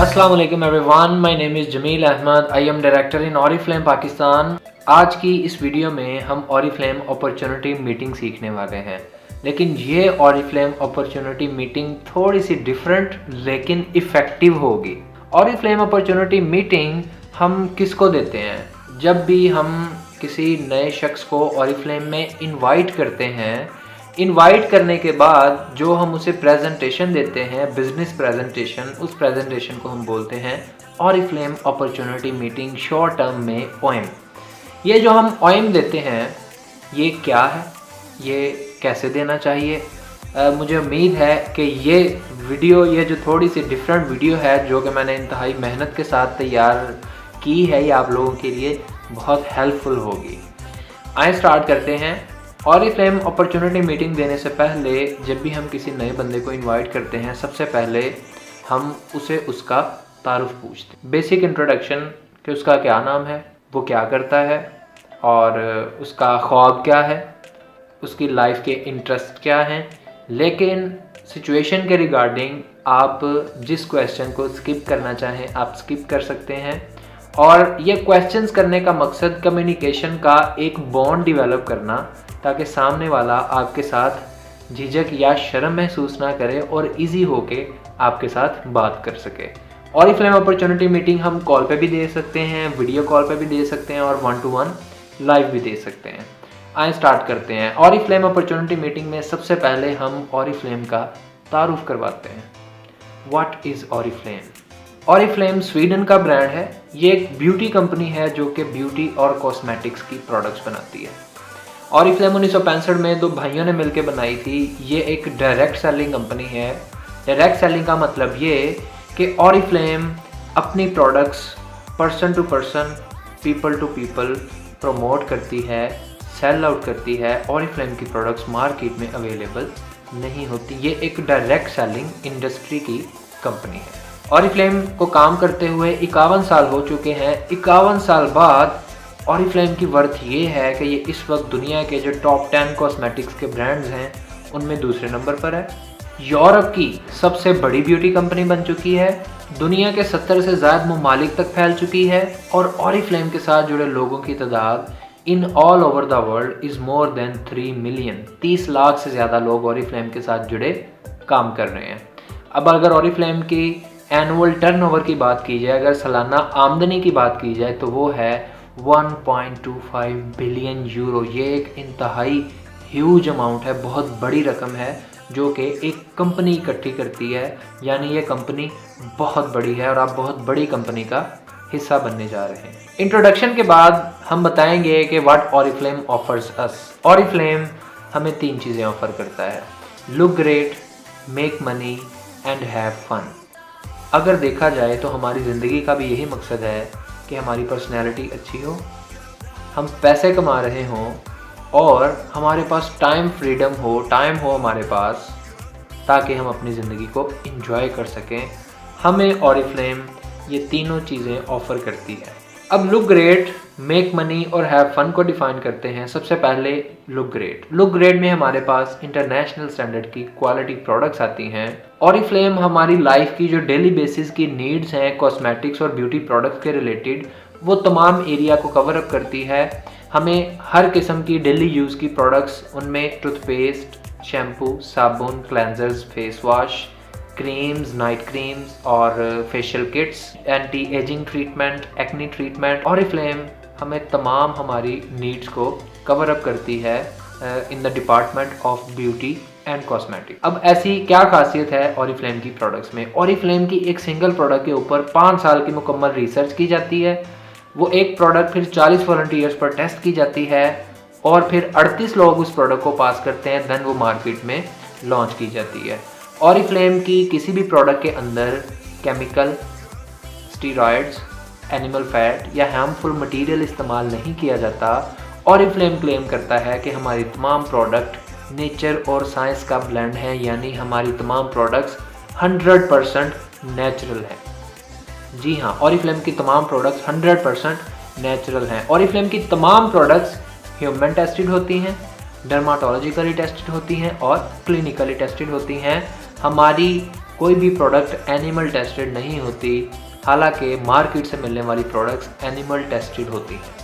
अस्सलाम वालेकुम everyone, my name is Jamil Ahmed. I am director in Oriflame Pakistan. आज की इस वीडियो में हम ऑरिफ्लेम अपॉर्चुनिटी मीटिंग सीखने वाले हैं, लेकिन ये ऑरिफ्लेम अपॉर्चुनिटी मीटिंग थोड़ी सी डिफरेंट लेकिन इफ़ेक्टिव होगी। ऑरिफ्लेम अपॉर्चुनिटी मीटिंग हम किसको देते हैं? जब भी हम किसी नए शख्स को ऑरिफ्लेम में इनवाइट करते हैं, इनवाइट करने के बाद जो हम उसे प्रेजेंटेशन देते हैं, बिजनेस प्रेजेंटेशन, उस प्रेजेंटेशन को हम बोलते हैं Oriflame opportunity meeting, short term में ओएम। ये जो हम ओएम देते हैं, ये क्या है, ये कैसे देना चाहिए? मुझे उम्मीद है कि ये जो थोड़ी सी डिफरेंट वीडियो है, जो कि मैंने इंतहाई मेहनत के साथ तैयार की है, ये आप लोगों के लिए बहुत हेल्पफुल होगी। आइए स्टार्ट करते हैं। ऑरिफ्लेम अपॉर्चुनिटी मीटिंग देने से पहले जब भी हम किसी नए बंदे को इनवाइट करते हैं, सबसे पहले हम उसे उसका तारुफ पूछते हैं, बेसिक इंट्रोडक्शन कि उसका क्या नाम है, वो क्या करता है और उसका ख्वाब क्या है, उसकी लाइफ के इंटरेस्ट क्या हैं। लेकिन सिचुएशन के रिगार्डिंग आप जिस क्वेश्चन को स्किप करना चाहें आप स्किप कर सकते हैं, और ये क्वेश्चंस करने का मकसद कम्युनिकेशन का एक बॉन्ड डेवलप करना, ताकि सामने वाला आपके साथ झिझक या शर्म महसूस ना करे और इजी होके आपके साथ बात कर सके। ऑरिफ्लेम अपॉर्चुनिटी मीटिंग हम कॉल पे भी दे सकते हैं, वीडियो कॉल पे भी दे सकते हैं और 1-to-1 लाइव भी दे सकते हैं। आइए स्टार्ट करते हैं। ऑरिफ्लेम अपॉर्चुनिटी मीटिंग में सबसे पहले हम ऑरिफ्लेम का तारुफ करवाते हैं। What is Oriflame? Oriflame Sweden का ब्रांड है। ये एक ब्यूटी कंपनी है जो कि ब्यूटी और कॉस्मेटिक्स की प्रोडक्ट्स बनाती है। ऑरिफ्लेम 1965 में दो भाइयों ने मिलकर बनाई थी। ये एक डायरेक्ट सेलिंग कंपनी है। डायरेक्ट सेलिंग का मतलब ये कि ऑरिफ्लेम अपनी products person to person, people to people promote करती है, सेल आउट करती है। ऑरिफ्लेम की प्रोडक्ट्स मार्केट में अवेलेबल नहीं होती। ये एक डायरेक्ट सेलिंग इंडस्ट्री की कंपनी है। ऑरिफ्लेम को काम करते हुए 51 साल हो चुके हैं। 51 साल बाद ऑरिफ्लेम की वर्थ ये है कि ये इस वक्त दुनिया के जो टॉप 10 कॉस्मेटिक्स के ब्रांड्स हैं उनमें दूसरे नंबर पर है। यूरोप की सबसे बड़ी ब्यूटी कंपनी बन चुकी है। दुनिया के 70 से ज़्यादा ममालिक तक फैल चुकी है और ऑरिफ्लेम के साथ जुड़े लोगों की तादाद in all over the world is more than 3 million. 30 lakh से ज़्यादा लोग ऑरिफ्लेम के साथ जुड़े काम कर रहे हैं। अब अगर ऑरिफ्लेम की एनुअल टर्नओवर की बात की जाए, अगर सालाना आमदनी की बात की जाए, तो वो है 1.25 बिलियन यूरो। ये एक इंतहाई ह्यूज अमाउंट है, बहुत बड़ी रकम है जो कि एक कंपनी इकट्ठी करती है। यानी ये कंपनी बहुत बड़ी है और आप बहुत बड़ी कंपनी का हिस्सा बनने जा रहे हैं। इंट्रोडक्शन के बाद हम बताएंगे कि what Oriflame offers us. Oriflame हमें 3 चीज़ें ऑफर करता है: look great, make money and have fun. अगर देखा जाए तो हमारी ज़िंदगी का भी यही मकसद है कि हमारी पर्सनैलिटी अच्छी हो, हम पैसे कमा रहे हों और हमारे पास टाइम फ्रीडम हो, टाइम हो हमारे पास, ताकि हम अपनी ज़िंदगी को एंजॉय कर सकें। हमें ऑरिफ्लेम ये तीनों चीज़ें ऑफ़र करती है। अब लुक ग्रेट, मेक मनी और हैव फन को डिफ़ाइन करते हैं। सबसे पहले लुक ग्रेट। लुक ग्रेट में हमारे पास इंटरनेशनल स्टैंडर्ड की क्वालिटी प्रोडक्ट्स आती हैं। ऑरिफ्लेम हमारी लाइफ की जो डेली बेसिस की नीड्स हैं कॉस्मेटिक्स और ब्यूटी प्रोडक्ट्स के रिलेटेड, वो तमाम एरिया को कवर अप करती है। हमें हर किस्म की डेली यूज़ की प्रोडक्ट्स, उनमें टूथपेस्ट, शैम्पू, साबुन, cleansers, face wash, creams, night creams और facial kits, anti ageing treatment, acne treatment. Oriflame हमें तमाम हमारी नीड्स को कवर अप करती है in the department of beauty and cosmetic. अब ऐसी क्या खासियत है ऑरिफ्लेम की प्रोडक्ट्स में? ऑरिफ्लेम की एक सिंगल प्रोडक्ट के ऊपर 5 साल की मुकम्मल रिसर्च की जाती है। वो एक प्रोडक्ट फिर 40 वॉलंटियर्स पर टेस्ट की जाती है और फिर 38 लोग उस प्रोडक्ट को पास करते हैं, देन वो मार्केट में लॉन्च की जाती है। ऑरिफ्लेम की किसी भी प्रोडक्ट के अंदर केमिकल, स्टीरॉयड्स, एनिमल फैट या हार्मफुल मटेरियल इस्तेमाल नहीं किया जाता। ऑरिफ्लेम क्लेम करता है कि हमारी तमाम प्रोडक्ट नेचर और साइंस का ब्लेंड है, यानी हमारी तमाम प्रोडक्ट्स 100% नेचुरल हैं। जी हाँ, ऑरिफ्लेम की तमाम प्रोडक्ट्स 100% नेचुरल हैं। ऑरिफ्लेम की तमाम प्रोडक्ट्स ह्यूमन टेस्टेड होती हैं, डर्माटोलॉजिकली टेस्टेड होती हैं और क्लिनिकली टेस्टेड होती हैं। हमारी कोई भी प्रोडक्ट एनिमल टेस्टेड नहीं होती, हालांकि मार्केट से मिलने वाली प्रोडक्ट्स एनिमल टेस्टेड होती हैं।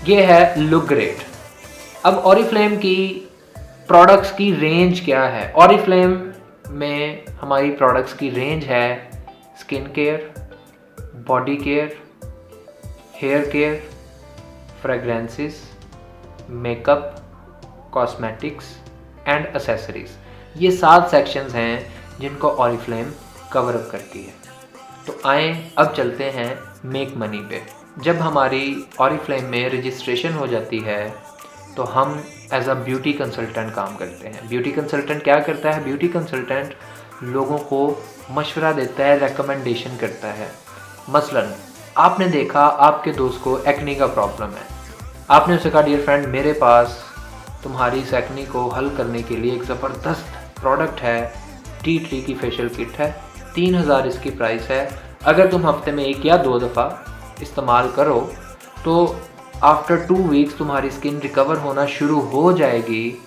ये है लुक ग्रेट। अब ऑरिफ्लेम की प्रोडक्ट्स की रेंज क्या है? ऑरिफ्लेम में हमारी प्रोडक्ट्स की रेंज है skin care, body care, hair care, fragrances, makeup, cosmetics and accessories. ये 7 सेक्शंस हैं जिनको ऑरिफ्लेम कवर अप करती है। तो आए अब चलते हैं मेक मनी पे। जब हमारी ऑरिफ्लेम में रजिस्ट्रेशन हो जाती है तो हम एज अ ब्यूटी कंसल्टेंट काम करते हैं। ब्यूटी कंसल्टेंट क्या करता है? ब्यूटी कंसल्टेंट लोगों को मशवरा देता है, रिकमेंडेशन करता है। मसलन आपने देखा आपके दोस्त को एक्नी का प्रॉब्लम है, आपने उसे कहा डियर फ्रेंड मेरे पास तुम्हारी इस एक्नी को हल करने के लिए एक ज़बरदस्त प्रोडक्ट है, टी ट्री की फेशियल किट है, 3000 इसकी प्राइस है। अगर तुम हफ्ते में 1 या 2 दफ़ा इस्तेमाल करो तो आफ्टर 2 वीक्स तुम्हारी स्किन रिकवर होना शुरू हो जाएगी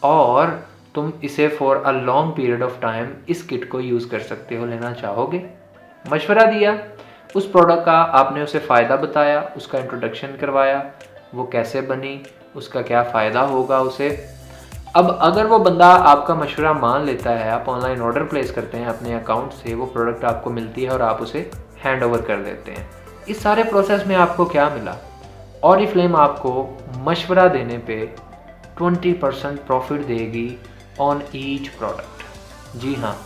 और तुम इसे for a long period of time इस किट को यूज़ कर सकते हो। लेना चाहोगे? मशवरा दिया, उस प्रोडक्ट का आपने उसे फ़ायदा बताया, उसका इंट्रोडक्शन करवाया, वो कैसे बनी, उसका क्या फ़ायदा होगा उसे। अब अगर वो बंदा आपका मशवरा मान लेता है, आप ऑनलाइन ऑर्डर प्लेस करते हैं अपने अकाउंट से, वो प्रोडक्ट आपको मिलती है और आप उसे हैंड ओवर कर देते हैं। इस सारे प्रोसेस में आपको क्या मिला? ऑरिफ्लेम आपको मशवरा देने पे 20% प्रॉफिट देगी ऑन ईच प्रोडक्ट। जी हाँ,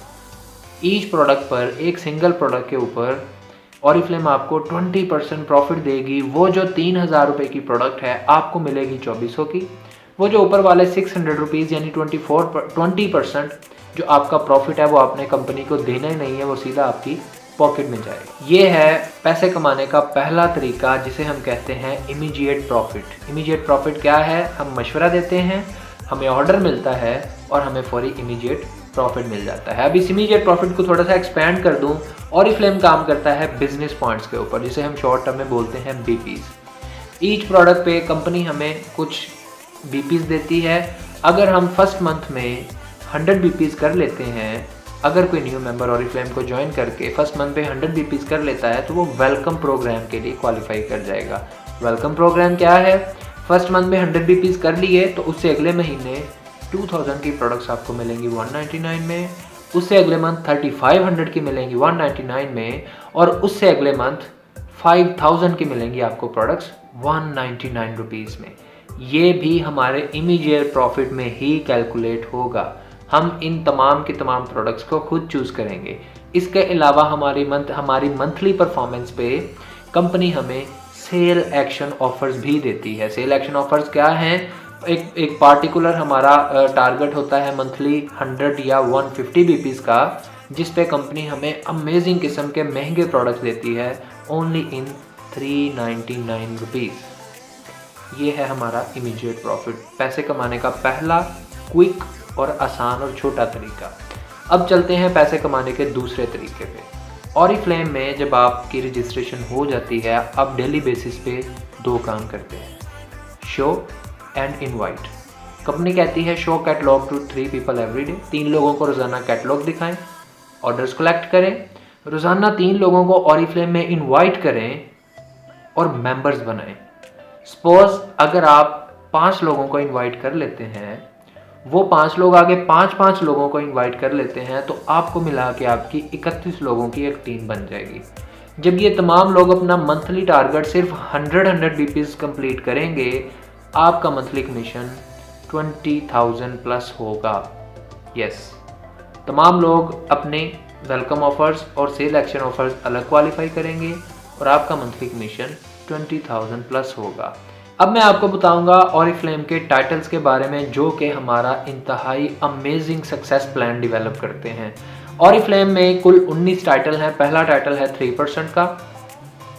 ईच प्रोडक्ट पर, एक सिंगल प्रोडक्ट के ऊपर ऑरिफ्लेम आपको 20% प्रॉफिट देगी। वो जो 3000 रुपये की प्रोडक्ट है आपको मिलेगी 2400 की। वो जो ऊपर वाले 600 रुपीज़ यानी 20% जो आपका प्रॉफिट है वो आपने कंपनी को देना ही नहीं है, वो सीधा आपकी पॉकेट में जाएगा। ये है पैसे कमाने का पहला तरीका जिसे हम कहते हैं इमीडिएट प्रॉफिट। इमीडिएट प्रॉफिट क्या है? हम मशवरा देते हैं, हमें ऑर्डर मिलता है और हमें फौरी इमीडिएट प्रॉफिट मिल जाता है। अब इस इमीडिएट प्रॉफिट को थोड़ा सा एक्सपैंड कर दूं, ऑरिफ्लेम काम करता है बिजनेस पॉइंट्स के ऊपर, जिसे हम शॉर्ट टर्म में बोलते हैं बीपीज। ईच प्रोडक्ट पे कंपनी हमें कुछ बीपीज देती है। अगर हम फर्स्ट मंथ में 100 बीपीज कर लेते हैं, अगर कोई न्यू मेंबर ऑरिफ्लेम को ज्वाइन करके फर्स्ट मंथ पे 100 बीपीज कर लेता है तो वो वेलकम प्रोग्राम के लिए क्वालिफाई कर जाएगा। वेलकम प्रोग्राम क्या है? फर्स्ट मंथ में 100 बीपीज कर लिए तो उससे अगले महीने 2000 की प्रोडक्ट्स आपको मिलेंगी 199 में, उससे अगले मंथ 3500 की मिलेंगी 199 में और उससे अगले मंथ 5000 की मिलेंगी आपको प्रोडक्ट्स 199 रुपीज़ में। ये भी हमारे इमीडिएट प्रॉफिट में ही कैलकुलेट होगा। हम इन तमाम के तमाम प्रोडक्ट्स को खुद चूज़ करेंगे। इसके अलावा हमारी मंथली परफॉर्मेंस पे कंपनी हमें सेल एक्शन ऑफर्स भी देती है। सेल एक्शन ऑफर्स क्या हैं? एक पार्टिकुलर हमारा टारगेट होता है मंथली 100 या 150 बीपीज़ का, जिस पे कंपनी हमें अमेजिंग किस्म के महंगे प्रोडक्ट्स देती है ओनली इन 399 रुपीज़। ये है हमारा इमीडिएट प्रॉफिट, पैसे कमाने का पहला क्विक और आसान और छोटा तरीका। अब चलते हैं पैसे कमाने के दूसरे तरीके पे। ऑरिफ्लेम में जब आपकी रजिस्ट्रेशन हो जाती है, आप डेली बेसिस पे 2 काम करते हैं, शो एंड इनवाइट। कंपनी कहती है show catalogue to 3 people every day. 3 लोगों को रोज़ाना कैटलॉग दिखाएं, ऑर्डर्स कलेक्ट करें, रोज़ाना 3 लोगों को ऑरिफ्लेम में इनवाइट करें और मेंबर्स बनाएं। सपोज अगर आप 5 लोगों को इनवाइट कर लेते हैं, वो 5 लोग आगे 5-5 लोगों को इनवाइट कर लेते हैं, तो आपको मिला के आपकी 31 लोगों की एक टीम बन जाएगी। जब ये तमाम लोग अपना मंथली टारगेट सिर्फ 100 बीपीज़ कंप्लीट करेंगे, आपका मंथली कमीशन 20,000 प्लस होगा। यस, तमाम लोग अपने वेलकम ऑफर्स और सेल एक्शन ऑफर्स अलग क्वालिफाई करेंगे और आपका मंथली कमीशन 20,000 प्लस होगा। अब मैं आपको बताऊंगा ऑरिफ्लेम के टाइटल्स के बारे में जो कि हमारा इंतहाई अमेजिंग सक्सेस प्लान डेवलप करते हैं। ऑरिफ्लेम में कुल 19 टाइटल हैं। पहला टाइटल है 3% का,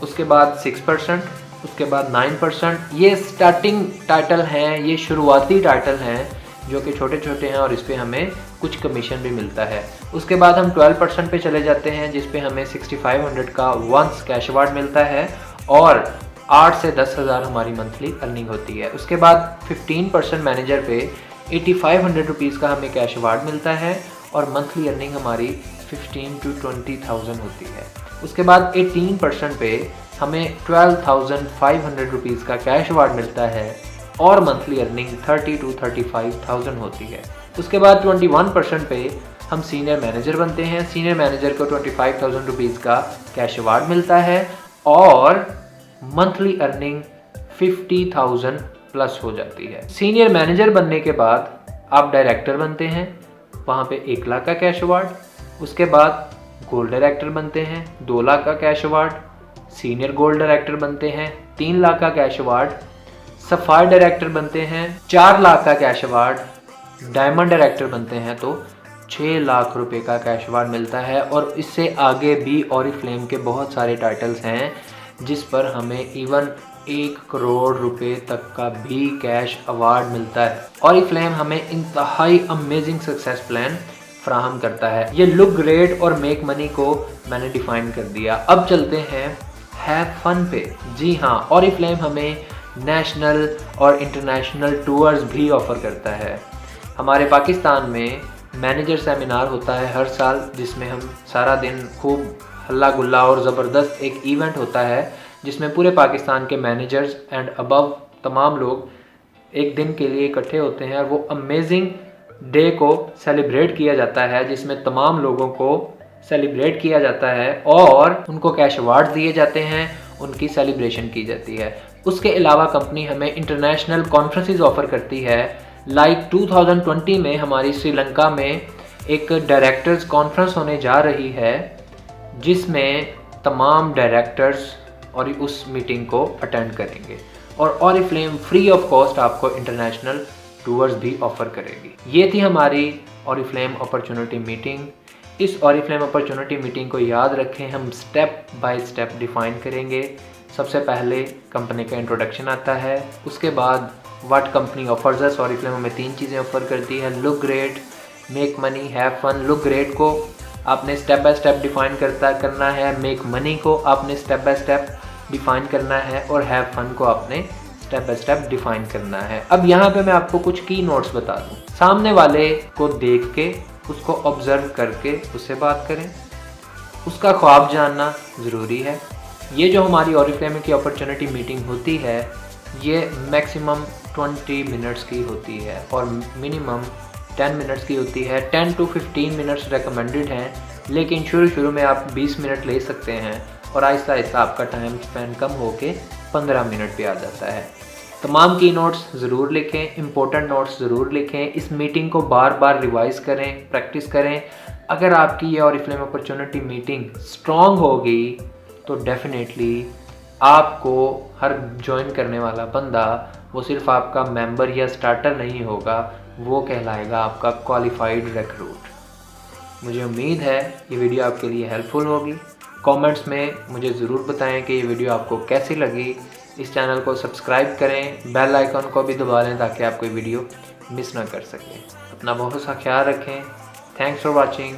उसके बाद 6%, उसके बाद 9%। ये स्टार्टिंग टाइटल हैं, ये शुरुआती टाइटल हैं जो कि छोटे छोटे हैं और इस पर हमें कुछ कमीशन भी मिलता है। उसके बाद हम 12% पे चले जाते हैं जिस पे हमें 6500 का वंस कैश अवार्ड मिलता है और 8 से 10,000 हमारी मंथली अर्निंग होती है। उसके बाद 15% मैनेजर पे 8500 रुपीज़ का हमें कैश अवार्ड मिलता है और मंथली अर्निंग हमारी 15 to 20,000 होती है। उसके बाद 18% पे हमें 12,500 रुपीज़ का कैश अवार्ड मिलता है और मंथली अर्निंग 30 to 35,000 होती है। उसके बाद 21% पे हम सीनियर मैनेजर बनते हैं। सीनियर मैनेजर को 25,000 रुपीज़ का कैश अवार्ड मिलता है और मंथली अर्निंग 50,000 प्लस हो जाती है। सीनियर मैनेजर बनने के बाद आप डायरेक्टर बनते हैं, वहाँ पे 1 लाख का कैश अवार्ड। उसके बाद गोल्ड डायरेक्टर बनते हैं, 2 लाख का cash award. Senior gold director बनते हैं, 3 लाख का कैश अवार्ड। सफायर डायरेक्टर बनते हैं, 4 लाख का कैश अवार्ड। डायमंड डायरेक्टर बनते हैं तो 6 लाख रुपए का कैश अवार्ड मिलता है। और इससे आगे भी ऑरिफ्लेम के बहुत सारे टाइटल्स हैं जिस पर हमें इवन 1 करोड़ रुपए तक का भी कैश अवार्ड मिलता है। ऑरिफ्लेम हमें इंतहाई अमेजिंग सक्सेस प्लान फ्राहम करता है। ये लुक ग्रेट और मेक मनी को मैंने डिफाइन कर दिया। अब चलते हैं हैव फन पे। जी हाँ, ऑरिफ्लेम हमें नेशनल और इंटरनेशनल टूर्स भी ऑफर करता है। हमारे पाकिस्तान में मैनेजर सेमिनार होता है हर साल, जिसमें हम सारा दिन खूब हल्ला गुल्ला और ज़बरदस्त एक इवेंट होता है जिसमें पूरे पाकिस्तान के मैनेजर्स एंड अबव तमाम लोग एक दिन के लिए इकट्ठे होते हैं और वो अमेजिंग डे को सेलिब्रेट किया जाता है, जिसमें तमाम लोगों को सेलिब्रेट किया जाता है और उनको कैश अवार्ड दिए जाते हैं, उनकी सेलिब्रेशन की जाती है। उसके अलावा कंपनी हमें इंटरनेशनल कॉन्फ्रेंसेस ऑफ़र करती है। लाइक 2020 में हमारी श्रीलंका में एक डायरेक्टर्स कॉन्फ्रेंस होने जा रही है जिसमें तमाम डायरेक्टर्स और उस मीटिंग को अटेंड करेंगे और ऑरिफ्लेम फ्री ऑफ कॉस्ट आपको इंटरनेशनल टूर्स भी ऑफ़र करेगी। ये थी हमारी ऑरिफ्लेम अपॉर्चुनिटी मीटिंग। इस ऑरिफ्लेम अपॉर्चुनिटी मीटिंग को याद रखें, हम स्टेप बाय स्टेप डिफाइन करेंगे। सबसे पहले कंपनी का इंट्रोडक्शन आता है, उसके बाद what company offers us. Oriflame हमें 3 चीज़ें ऑफर करती है, look great, make money, have fun. Look great को आपने स्टेप बाय स्टेप डिफाइन करना है, मेक मनी को आपने स्टेप बाय स्टेप डिफाइन करना है और हैव फन को आपने स्टेप बाय स्टेप डिफाइन करना है। अब यहाँ पे मैं आपको कुछ की नोट्स बता दूँ। सामने वाले को देख के, उसको ऑब्जर्व करके उससे बात करें, उसका ख्वाब जानना ज़रूरी है। ये जो हमारी ऑरिफ्लेम की अपॉर्चुनिटी मीटिंग होती है ये मैक्सिमम 20 मिनट्स की होती है और मिनिमम 10 मिनट्स की होती है। 10 to 15 मिनट्स रिकमेंडेड हैं, लेकिन शुरू में आप 20 मिनट ले सकते हैं और आहिस्ता आहिस्ता आपका टाइम स्पेन कम होके 15 मिनट पे आ जाता है। तमाम की नोट्स ज़रूर लिखें, इंपॉर्टेंट नोट्स ज़रूर लिखें। इस मीटिंग को बार बार रिवाइज़ करें, प्रैक्टिस करें। अगर आपकी ये ऑरिफ्लेम अपॉर्चुनिटी मीटिंग स्ट्रॉन्ग होगी तो डेफिनेटली आपको हर ज्वाइन करने वाला बंदा वो सिर्फ आपका मेंबर या स्टार्टर नहीं होगा, वो कहलाएगा आपका क्वालिफाइड रिक्रूट। मुझे उम्मीद है ये वीडियो आपके लिए हेल्पफुल होगी। कमेंट्स में मुझे ज़रूर बताएं कि ये वीडियो आपको कैसी लगी। इस चैनल को सब्सक्राइब करें, बेल आइकन को भी दबा लें ताकि आप कोई वीडियो मिस ना कर सकें। अपना बहुत सा ख्याल रखें। Thanks for watching.